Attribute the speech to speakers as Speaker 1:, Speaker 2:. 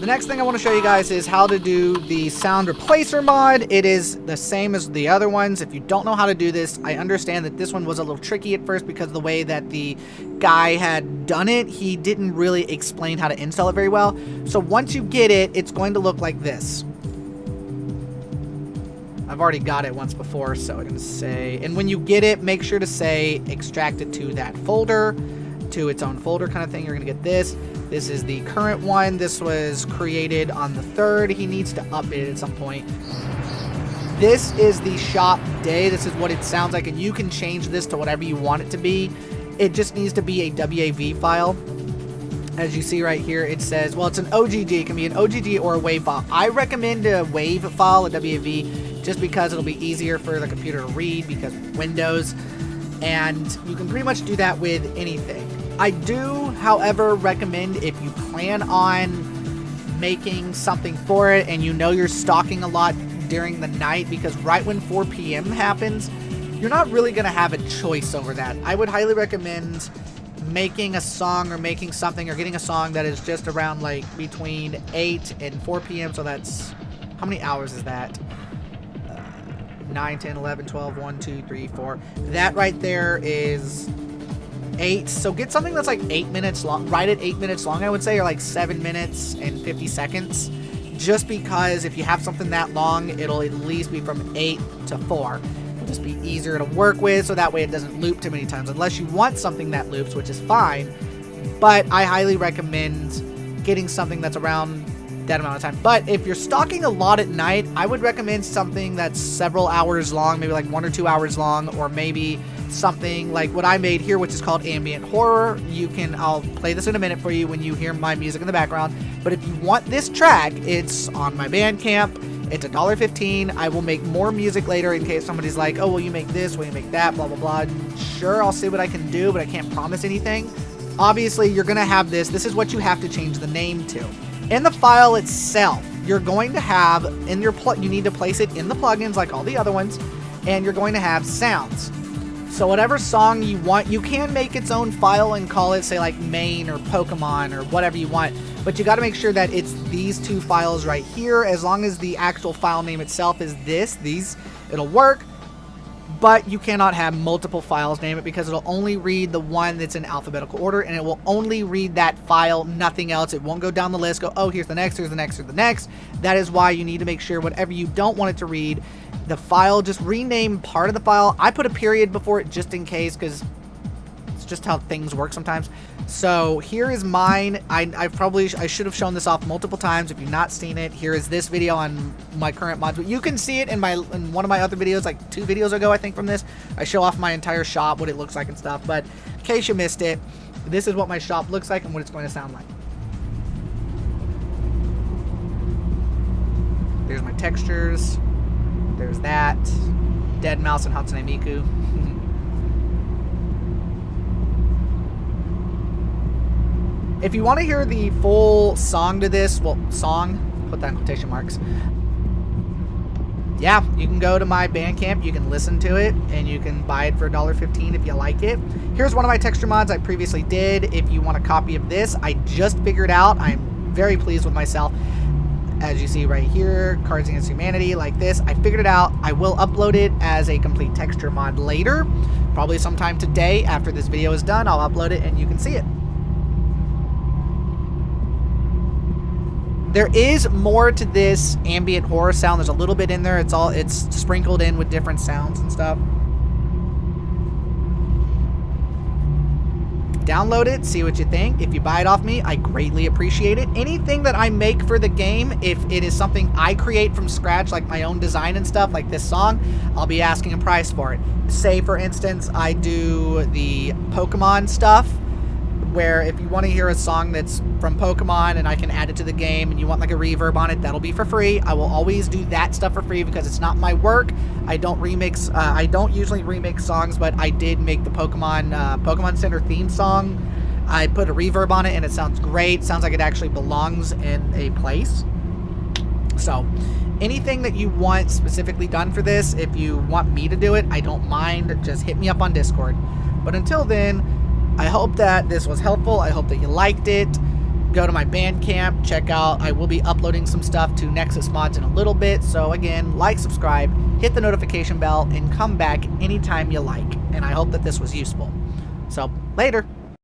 Speaker 1: The next thing I want to show you guys is how to do the sound replacer mod. It is the same as the other ones. If you don't know how to do this, I understand that this one was a little tricky at first because of the way that the guy had done it. He didn't really explain how to install it very well. So once you get it, it's going to look like this. I've already got it once before, so I'm going to say, and when you get it, make sure to say extract it to that folder, to its own folder kind of thing. You're going to get this. This is the current one. This was created on the 3rd. He needs to update it at some point. This is the shop day. This is what it sounds like, and you can change this to whatever you want it to be. It just needs to be a WAV file. As you see right here, it says, well, it's an OGG. It can be an OGG or a WAV file. I recommend a WAV file, a WAV, just because it'll be easier for the computer to read because Windows, and you can pretty much do that with anything. I do, however, recommend if you plan on making something for it and you know you're stalking a lot during the night, because right when 4 p.m. happens, you're not really going to have a choice over that. I would highly recommend making a song or making something or getting a song that is just around like between 8 and 4 p.m. So that's, how many hours is that? 9, 10, 11, 12, 1, 2, 3, 4. That right there is 8. So get something that's like 8 minutes long, right at 8 minutes long, I would say, or like 7 minutes and 50 seconds. Just because if you have something that long, it'll at least be from 8 to 4. It'll just be easier to work with, so that way it doesn't loop too many times, unless you want something that loops, which is fine. But I highly recommend getting something that's around that amount of time. But if you're stalking a lot at night, I would recommend something that's several hours long, maybe like 1 or 2 hours long, or maybe something like what I made here, which is called ambient horror. I'll play this in a minute for you when you hear my music in the background. But if you want this track, it's on my Bandcamp. It's $1.15. I will make more music later in case somebody's like, oh, will you make this? Will you make that? Blah, blah, blah. Sure, I'll see what I can do, but I can't promise anything. Obviously, you're going to have this. This is what you have to change the name to. In the file itself, you're going to have in your you need to place it in the plugins like all the other ones, and you're going to have sounds. So whatever song you want, you can make its own file and call it, say, like main or Pokemon or whatever you want, but you got to make sure that it's these 2 files right here. As long as the actual file name itself is these, it'll work. But you cannot have multiple files name it, because it'll only read the one that's in alphabetical order, and it will only read that file, nothing else. It won't go down the list, go, oh, here's the next, here's the next, here's the next. That is why you need to make sure whatever you don't want it to read, the file, just rename part of the file. I put a period before it just in case, because it's just how things work sometimes. So here is mine. I should have shown this off multiple times. If you've not seen it, here is this video on my current mods. But you can see it in one of my other videos, like 2 videos ago, I think, from this. I show off my entire shop, what it looks like and stuff. But in case you missed it, this is what my shop looks like and what it's going to sound like. There's my textures. There's that. Dead Mouse and Hatsune Miku. If you want to hear the full song to this, well, song, put that in quotation marks. Yeah, you can go to my Bandcamp, you can listen to it, and you can buy it for $1.15 if you like it. Here's one of my texture mods I previously did. If you want a copy of this, I just figured out. I'm very pleased with myself. As you see right here, Cards Against Humanity, like this. I figured it out. I will upload it as a complete texture mod later. Probably sometime today after this video is done, I'll upload it and you can see it. There is more to this ambient horror sound. There's a little bit in there. It's sprinkled in with different sounds and stuff. Download it, see what you think. If you buy it off me, I greatly appreciate it. Anything that I make for the game, if it is something I create from scratch, like my own design and stuff, like this song, I'll be asking a price for it. Say, for instance, I do the Pokemon stuff, where if you want to hear a song that's from Pokemon and I can add it to the game and you want like a reverb on it, that'll be for free. I will always do that stuff for free because it's not my work. I don't remix, I don't usually remix songs, but I did make the Pokemon Center theme song. I put a reverb on it and it sounds great. Sounds like it actually belongs in a place. So anything that you want specifically done for this, if you want me to do it, I don't mind. Just hit me up on Discord. But until then, I hope that this was helpful. I hope that you liked it. go to my Bandcamp, check out, I will be uploading some stuff to Nexus Mods in a little bit. So again, like, subscribe, hit the notification bell, and come back anytime you like. And I hope that this was useful. So, later.